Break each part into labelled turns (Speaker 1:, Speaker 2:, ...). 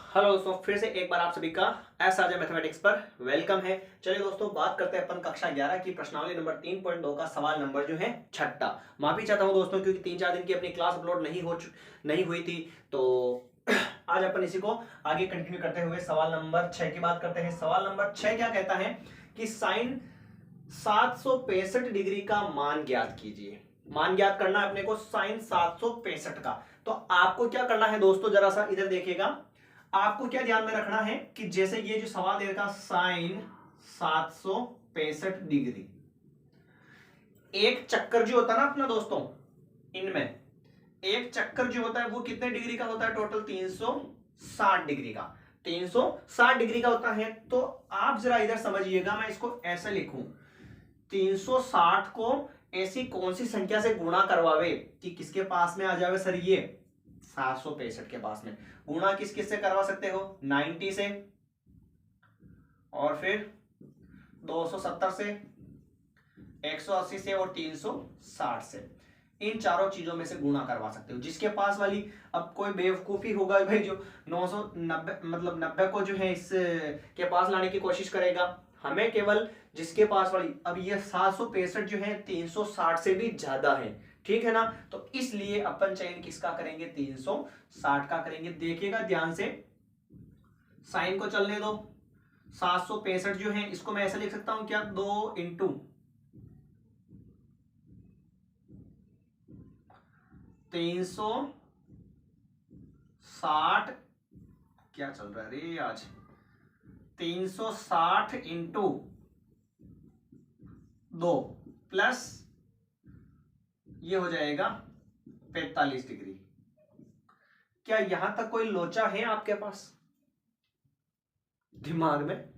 Speaker 1: Hello दोस्तों, फिर से एक बार आप सभी का एस आर जे मैथमेटिक्स पर वेलकम है। चलिए दोस्तों, बात करते हैं अपन कक्षा 11 की प्रश्नावली नंबर 3.2 का सवाल नंबर जो है छठा। माफी चाहता हूं दोस्तों, क्योंकि 3-4 दिन की अपनी क्लास अपलोड नहीं हुई थी, तो आज अपन इसी को आगे कंटिन्यू करते हुए सवाल नंबर 6 की बात करते हैं। सवाल नंबर 6 क्या कहता है कि साइन 765 डिग्री का मान ज्ञात कीजिए। मान ज्ञात करना है अपने को साइन 765 का। तो आपको क्या करना है दोस्तों, जरा सा इधर देखिएगा। आपको क्या ध्यान में रखना है कि जैसे ये जो सवाल दे रखा साइन 765 डिग्री, एक चक्कर जो होता है ना अपना दोस्तों, इनमें एक चक्कर जो होता है वो कितने डिग्री का होता है? टोटल 360 डिग्री का। 360 डिग्री का होता है। तो आप जरा इधर समझिएगा, मैं इसको ऐसे लिखूं, 360 को ऐसी कौन सी संख्या से गुणा करवावे कि किसके पास में आ जावे सर? ये 765 के पास में। गुणा किस किस से करवा सकते हो? 90 से, और फिर 270 से, 180 से, और 360 से। इन चारों चीजों में से गुणा करवा सकते हो जिसके पास वाली। अब कोई बेवकूफी होगा भाई जो 990 मतलब 90 को जो है इस के पास लाने की कोशिश करेगा। हमें केवल जिसके पास वाली, अब ये 765 जो है 360 से भी ज्यादा है, ठीक है ना? तो इसलिए अपन चयन किसका करेंगे? 360 का करेंगे। देखिएगा ध्यान से, साइन को चलने दो। 765 जो है इसको मैं ऐसे लिख सकता हूं क्या? 2 इंटू 360, क्या चल रहा है रे आज? 360 इंटू 2 प्लस ये हो जाएगा 45 डिग्री। क्या यहां तक कोई लोचा है आपके पास दिमाग में?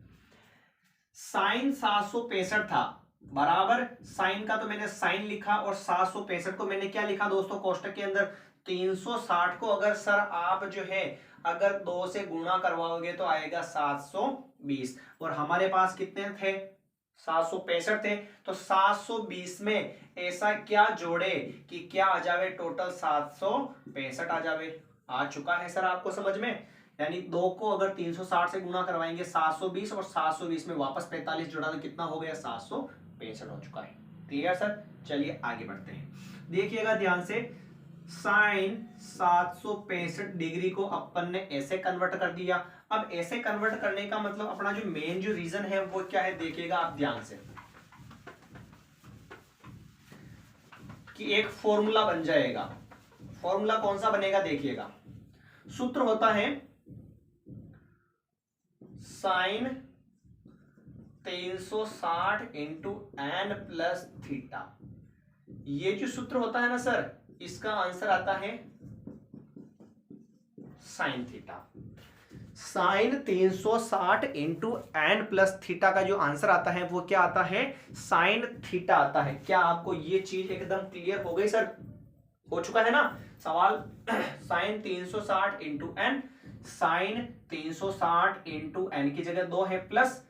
Speaker 1: साइन 765 था बराबर, साइन का तो मैंने साइन लिखा, और 765 को मैंने क्या लिखा दोस्तों कोष्टक के अंदर? 360 को अगर सर आप जो है अगर 2 से गुणा करवाओगे तो आएगा 720, और हमारे पास कितने थे? 765 थे। तो 720 में ऐसा क्या जोड़े कि क्या आ जावे? टोटल 765 आ जावे। आ चुका है सर आपको समझ में? यानी 2 को अगर 360 से गुणा करवाएंगे 720, और 720 में वापस 45 जोड़ा तो कितना हो गया? 765 हो चुका है। Clear sir? चलिए आगे बढ़ते हैं। देखिएगा ध्यान से, साइन 765 डिग्री को अपन ने ऐसे कन्वर्ट कर दिया। अब ऐसे कन्वर्ट करने का मतलब अपना जो मेन जो रीजन है वो क्या है? देखिएगा आप ध्यान से, कि एक फॉर्मूला बन जाएगा। फॉर्मूला कौन सा बनेगा? देखिएगा, सूत्र होता है sine 360 into N plus theta. ये जो सूत्र होता है ना सर, इसका आंसर आता है sine theta. Sine 360 into N plus theta का जो आंसर आता है वो क्या आता है? साइन थीटा आता है। क्या आपको ये चीज एकदम क्लियर हो गई सर? हो चुका है ना सवाल? Sine 360 into N, sine 360 into N की जगह 2 है, प्लस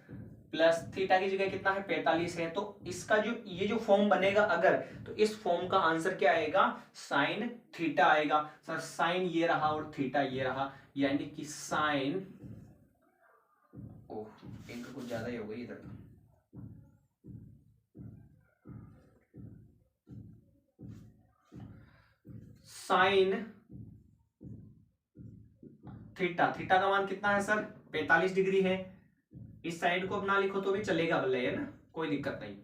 Speaker 1: प्लस थीटा की जगह कितना है? 45 है। तो इसका जो ये जो फॉर्म बनेगा अगर, तो इस फॉर्म का आंसर क्या आएगा? साइन थीटा आएगा। सर साइन ये रहा और थीटा ये रहा, यानी कि साइन, ओह इनका कुछ ज्यादा ही हो गई इधर तो। साइन थीटा, थीटा का मान कितना है सर? 45 डिग्री है। इस साइड को अपना लिखो तो भी चलेगा, भले है ना, कोई दिक्कत नहीं।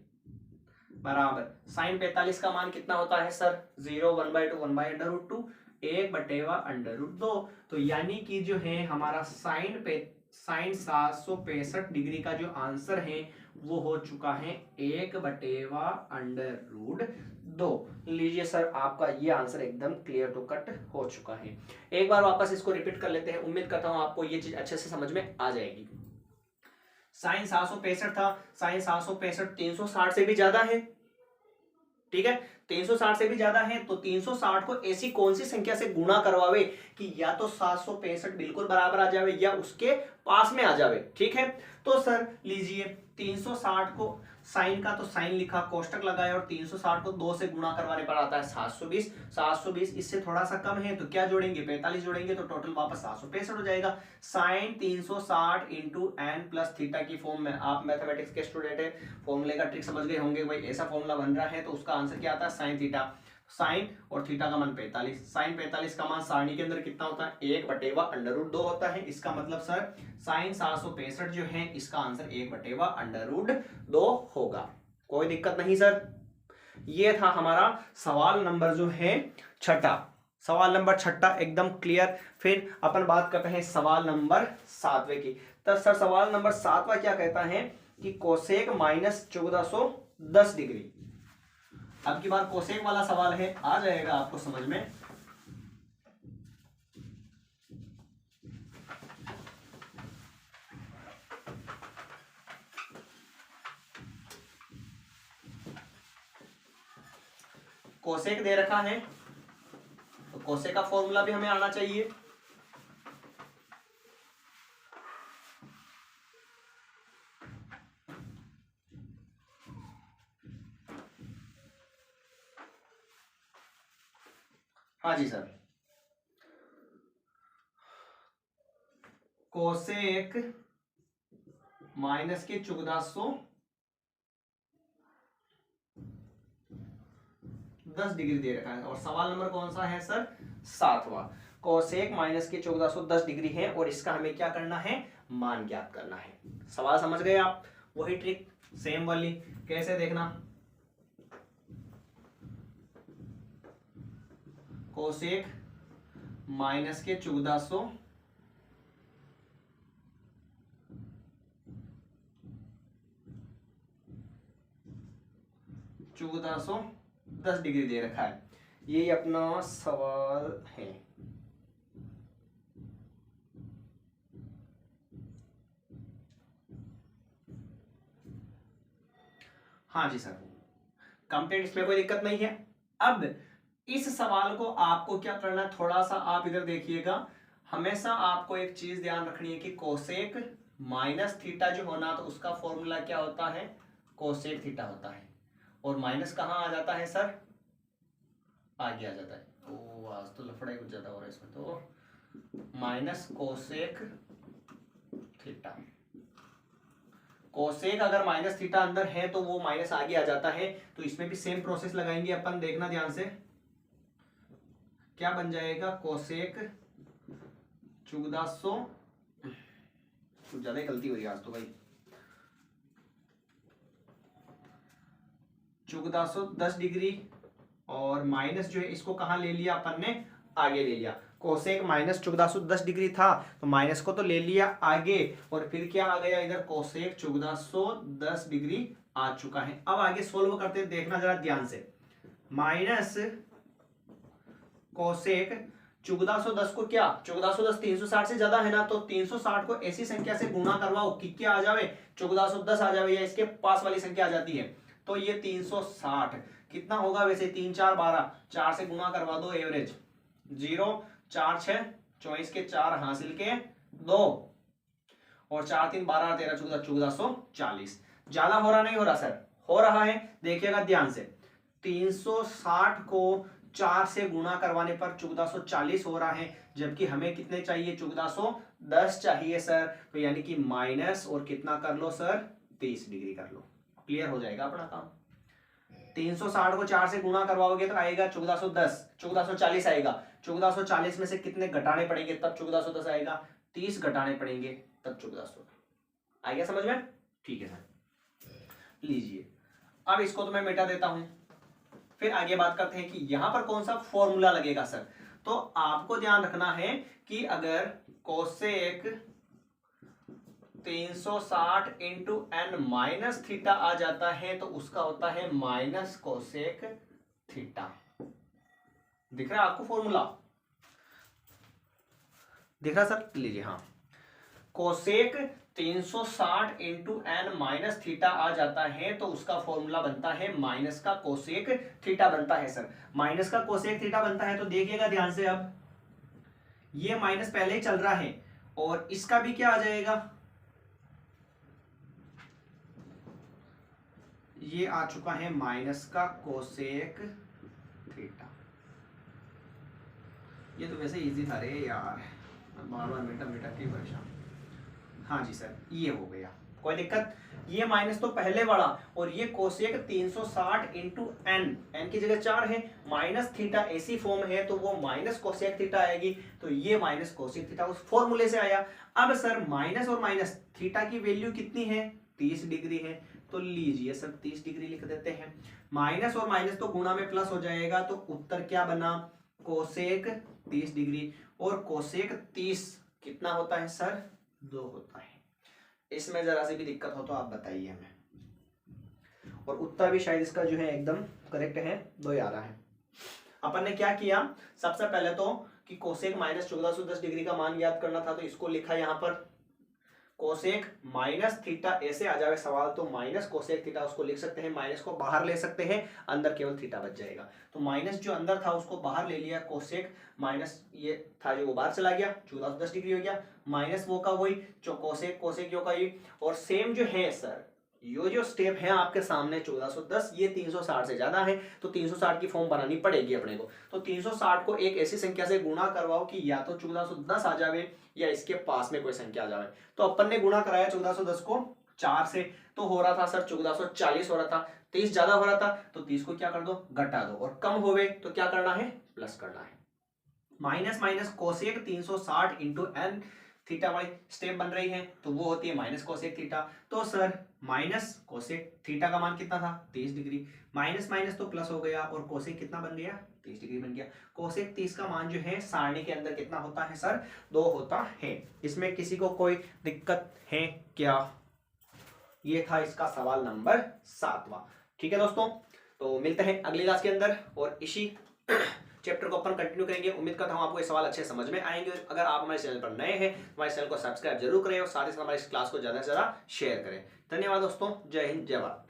Speaker 1: बराबर साइन 45 का मान कितना होता है सर? 0, 1/2, 1/√2, 1/√2। तो यानी कि जो है हमारा साइन 765 डिग्री का जो आंसर है वो हो चुका है 1/√2। लीजिए सर, आपका ये आंसर एकदम क्लियर टू कट हो चुका है। एक बार वापस इसको रिपीट कर लेते हैं, उम्मीद करता हूं आपको ये चीज अच्छे से समझ में आ जाएगी। साइन 765 था, साइन 765 360 से भी ज्यादा है, ठीक है? 360 से भी ज्यादा है तो 360 को ऐसी कौन सी संख्या से गुणा करवावे कि या तो 765 बिल्कुल बराबर आ जावे या उसके पास में आ जावे। ठीक है, तो सर लीजिए 360 को साइन का तो साइन लिखा, कोष्टक लगाया और 360 को 2 से गुणा करवाने पर आता है 720। 720 इससे थोड़ा सा कम है तो क्या जोड़ेंगे, 45 जोड़ेंगे तो टोटल वापस 765 हो जाएगा। Sine 360 into N plus theta की फॉर्म में, आप मैथमेटिक्स के स्टूडेंट है, फॉर्मूले का ट्रिक समझ गए होंगे, भाई ऐसा फॉर्मूला बन रहा है तो उसका आंसर क्या आता है साइन थीटा। साइन और थीटा का मान 45, साइन 45 का मान सारणी के अंदर कितना होता है 1/√2 होता है। इसका मतलब सर साइन 765 जो है इसका आंसर 1/√2 होगा। कोई दिक्कत नहीं सर। ये था हमारा सवाल नंबर जो है छठा, सवाल नंबर छठा एकदम क्लियर। फिर अपन बात करते हैं सवाल नंबर 7वें की। तो सर सवाल नंबर 7वां क्या कहता है कि कोसेक माइनस 1410 डिग्री। अब की बार कोसेक वाला सवाल है, आ जाएगा आपको समझ में। कोसेक दे रखा है तो कोसेक का फॉर्मूला भी हमें आना चाहिए। हाँ जी सर, कोसेक माइनस के 1410 डिग्री दे रखा है और सवाल नंबर कौन सा है सर 7वां। कोसेक माइनस के 1410 डिग्री है और इसका हमें क्या करना है, मान ज्ञात करना है। सवाल समझ गए आप, वही ट्रिक सेम वाली, कैसे देखना, कोसेक माइनस के 1410 डिग्री दे रखा है, यही अपना सवाल है। हाँ जी सर, कंप्लीट, इसमें कोई दिक्कत नहीं है। अब इस सवाल को आपको क्या करना है, थोड़ा सा आप इधर देखिएगा। हमेशा आपको एक चीज ध्यान रखनी है कि कोसेक माइनस थीटा जो होना तो उसका फॉर्मूला क्या होता है, कोसेक थीटा होता है। और माइनस कहाँ आ जाता है सर, आगे आ जाता है। ओ आज तो लफड़ा ही कुछ ज्यादा हो रहा है इसमें, तो माइनस कोसेक थीटा। कोसेक अगर माइनस थीटा अंदर है तो वो माइनस आगे आ जाता है, तो इसमें भी सेम प्रोसेस लगाएंगे अपन, देखना ध्यान से। क्या बन जाएगा, कोसेक 1400, कुछ ज्यादा ही गलती हुई आज तो भाई, 1410 डिग्री और माइनस जो है इसको कहाँ ले लिया अपन ने, आगे ले लिया। कोसेक माइनस 1410 डिग्री था तो माइनस को तो ले लिया आगे और फिर क्या आ गया इधर, कोसेक 1410 डिग्री आ चुका है। अब आगे सोल्व करते हैं, देखना जरा ध्यान से। माइनस कोसेक 1410 को क्या, 1410 360 से ज्यादा है ना, तो 360 को ऐसी संख्या से गुणा करवाओ कि क्या आ जावे 1410 आ जावे या इसके पास वाली संख्या आ जाती है। तो ये 360 कितना होगा वैसे, 3 4 12, 4 से गुणा करवा दो एवरेज, 0 4 6 24 के 4 हासिल के 2 और 4 3 12 13 14 1440। ज्यादा हो रहा नहीं हो रहा सर, हो रहा है, देखिएगा ध्यान से। 360 को 4 से गुणा करवाने पर 1440 हो रहा है, जबकि हमें कितने चाहिए 1410 चाहिए सर, तो यानी कि माइनस और कितना कर लो सर 30 डिग्री कर लो, क्लियर हो जाएगा अपना काम। 360 को 4 से गुणा करवाओगे तो आएगा 1410, 1440 आएगा। 1440 में से कितने घटाने पड़ेंगे तब 1410 आएगा, 30 घटाने पड़ेंगे तब 1400 आएगा, समझ में। ठीक है सर, लीजिए अब इसको तो मैं मिटा देता हूं, फिर आगे बात करते हैं कि यहां पर कौन सा फॉर्मूला लगेगा सर। तो आपको ध्यान रखना है कि अगर cosec 360 into n minus theta आ जाता है तो उसका होता है माइनस कोसेक थीटा। दिख रहा है आपको फॉर्मूला, दिख रहा सर, लीजिए। हाँ, cosec 360 into n minus theta आ जाता है तो उसका फॉर्मूला बनता है माइनस का कोसेक थीटा बनता है सर। माइनस का कोसेक थीटा बनता है तो देखिएगा ध्यान से, अब ये माइनस पहले ही चल रहा है और इसका भी क्या आ जाएगा, ये आ चुका है माइनस का कोसेक थीटा। ये तो वैसे इजी था रे यार, बार बार मीटर मीटर की परेशान। हाँ जी सर, ये हो गया, कोई दिक्कत। ये माइनस तो पहले वाला और ये कोसेक 360 इंटू एन, एन की जगह 4 है, माइनस थीटा ऐसी फॉर्म है तो वो माइनस कोसेक थीटा आएगी, तो ये माइनस कोसेक थीटा उस फॉर्मूले से आया। अब सर माइनस और माइनस, थीटा की वैल्यू कितनी है, 30 डिग्री है, तो लीजिए सर 30 डिग्री लिख देते हैं। माइनस और माइनस तो गुणा में प्लस हो जाएगा, तो उत्तर क्या बना, कोसेक 30 डिग्री। और कोसेक 30 कितना होता है सर, 2 होता है। इसमें जरा सी भी दिक्कत हो तो आप बताइए हमें। और उत्तर भी शायद इसका जो है एकदम करेक्ट है, 2 आ रहा है। अपन ने क्या किया, सबसे पहले तो कि कोसेक माइनस 1410 डिग्री का मान याद करना था, तो इसको लिखा यहां पर कोसेक माइनस थीटा, ऐसे आ जाए सवाल तो माइनस कोसेक थीटा उसको लिख सकते हैं, माइनस को बाहर ले सकते हैं, अंदर केवल थीटा बच जाएगा। तो माइनस जो अंदर था उसको बाहर ले लिया, कोसेक माइनस ये था जो वो बाहर चला गया, 1410 डिग्री हो गया, माइनस वो का वही जो कोसेक, कोसेक यो का ये। और सेम जो है सर, यो जो स्टेप है आपके सामने 1410, ये 360 से ज्यादा है तो 360 की फॉर्म बनानी पड़ेगी अपने को। तो 360 को एक ऐसी संख्या से गुणा करवाओ कि या तो 1410 आ जावे या इसके पास में कोई संख्या आ जावे। तो अपन ने गुणा कराया 1410 को 4 से, तो हो रहा था सर 1440 हो रहा था, 30 ज्यादा हो रहा था तो 30 को क्या कर दो, घटा दो, और कम होवे तो क्या करना है, प्लस करना है। Minus minus cosec 360 into N theta वाली स्टेप बन रही है, तो वो होती है माइनस कोसेक थीटा। तो सर माइनस कोसेक थीटा का मान कितना था, 30 डिग्री, माइनस माइनस तो प्लस हो गया और कोसेक कितना बन गया, 30 डिग्री बन गया। कोसेक 30 का मान जो है सारणी के अंदर कितना होता है सर, 2 होता है। इसमें किसी को कोई दिक्कत है क्या? ये था इसका सवाल नंबर 7वां। ठीक है दोस्तों, तो मिलते हैं अगली क्लास के अंदर और इसी चैप्टर को अपन कंटिन्यू करेंगे। उम्मीद करता हूं आपको ये सवाल अच्छे समझ में आएंगे। अगर आप हमारे चैनल पर नए हैं, हमारे चैनल को सब्सक्राइब जरूर करें और साथ ही साथ हमारे इस क्लास को ज्यादा से ज्यादा शेयर करें। धन्यवाद दोस्तों, जय हिंद, जय भारत।